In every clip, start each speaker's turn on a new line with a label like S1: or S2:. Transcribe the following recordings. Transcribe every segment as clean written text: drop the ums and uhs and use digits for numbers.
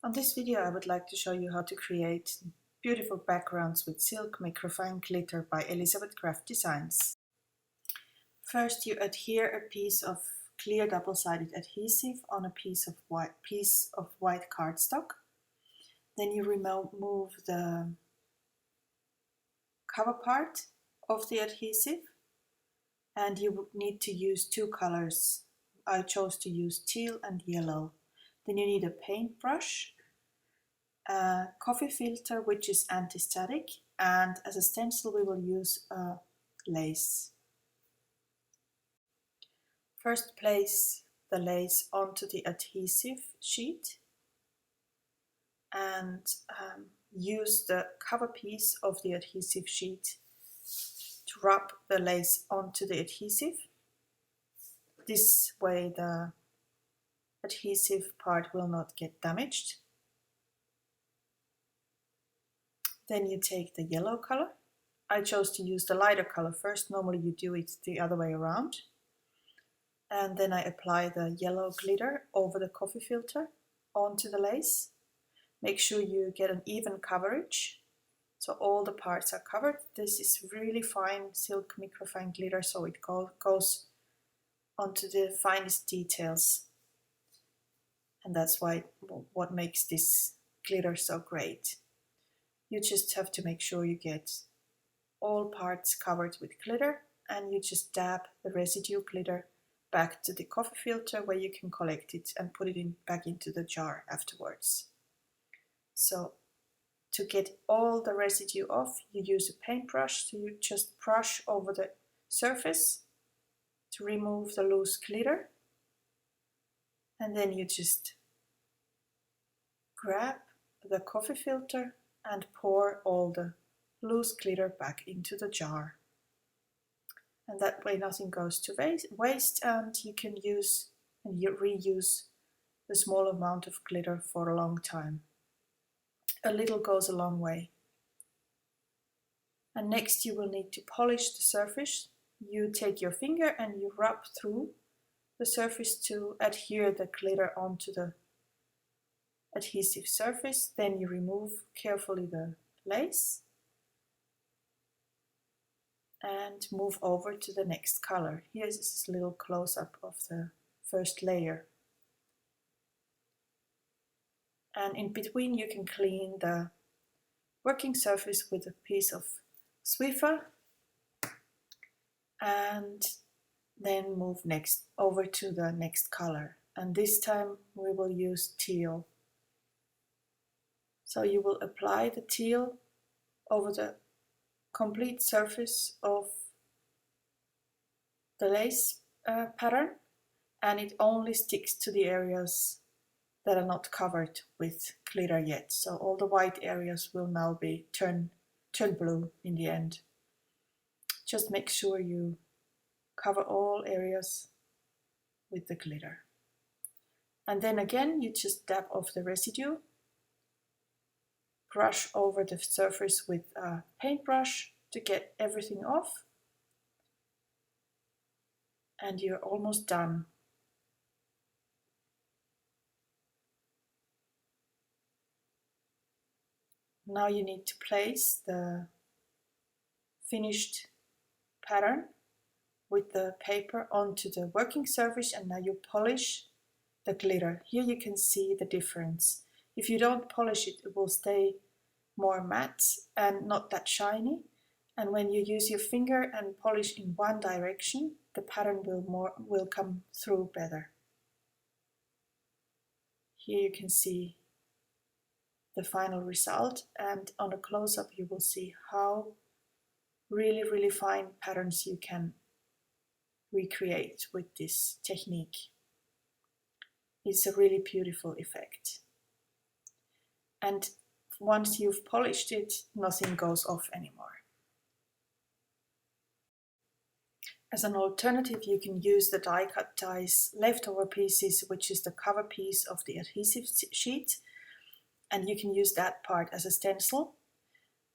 S1: On this video I would like to show you how to create beautiful backgrounds with Silk Microfine Glitter by Elizabeth Craft Designs. First you adhere a piece of clear double-sided adhesive on a piece of white cardstock. Then you remove the cover part of the adhesive and you would need to use two colors. I chose to use teal and yellow. Then you need a paintbrush, a coffee filter which is anti-static, and as a stencil we will use a lace. First place the lace onto the adhesive sheet and use the cover piece of the adhesive sheet to rub the lace onto the adhesive. This way the adhesive part will not get damaged. Then you take the yellow color. I chose to use the lighter color first. Normally you do it the other way around. And then I apply the yellow glitter over the coffee filter onto the lace. Make sure you get an even coverage, so all the parts are covered. This is really fine silk microfine glitter, so it goes onto the finest details. And that's what makes this glitter so great. You just have to make sure you get all parts covered with glitter, and you just dab the residue glitter back to the coffee filter where you can collect it and put it back into the jar afterwards. So to get all the residue off, you use a paintbrush, so you just brush over the surface to remove the loose glitter, and then you just grab the coffee filter and pour all the loose glitter back into the jar. And that way nothing goes to waste, and you can use and reuse the small amount of glitter for a long time. A little goes a long way. And next you will need to polish the surface. You take your finger and you rub through the surface to adhere the glitter onto the adhesive surface. Then you remove carefully the lace and move over to the next color. Here's this little close-up of the first layer. And in between you can clean the working surface with a piece of Swiffer and then move over to the next color. And this time we will use teal. So you will apply the teal over the complete surface of the lace pattern, and it only sticks to the areas that are not covered with glitter yet. So all the white areas will now be turn blue in the end. Just make sure you cover all areas with the glitter. And then again you just dab off the residue, brush over the surface with a paintbrush to get everything off, and you're almost done. Now you need to place the finished pattern with the paper onto the working surface, and now you polish the glitter. Here you can see the difference. If you don't polish it, it will stay more matte and not that shiny. And when you use your finger and polish in one direction, the pattern will come through better. Here you can see the final result, and on a close-up you will see how really fine patterns you can recreate with this technique. It's a really beautiful effect. And once you've polished it, nothing goes off anymore. As an alternative, you can use the die-cut dies leftover pieces, which is the cover piece of the adhesive sheet, and you can use that part as a stencil.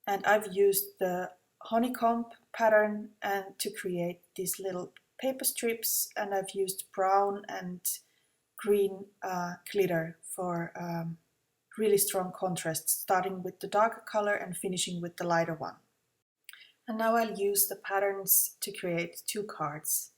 S1: And I've used the honeycomb pattern and to create these little paper strips, and I've used brown and green glitter for really strong contrast, starting with the darker color and finishing with the lighter one. And now I'll use the patterns to create 2 cards.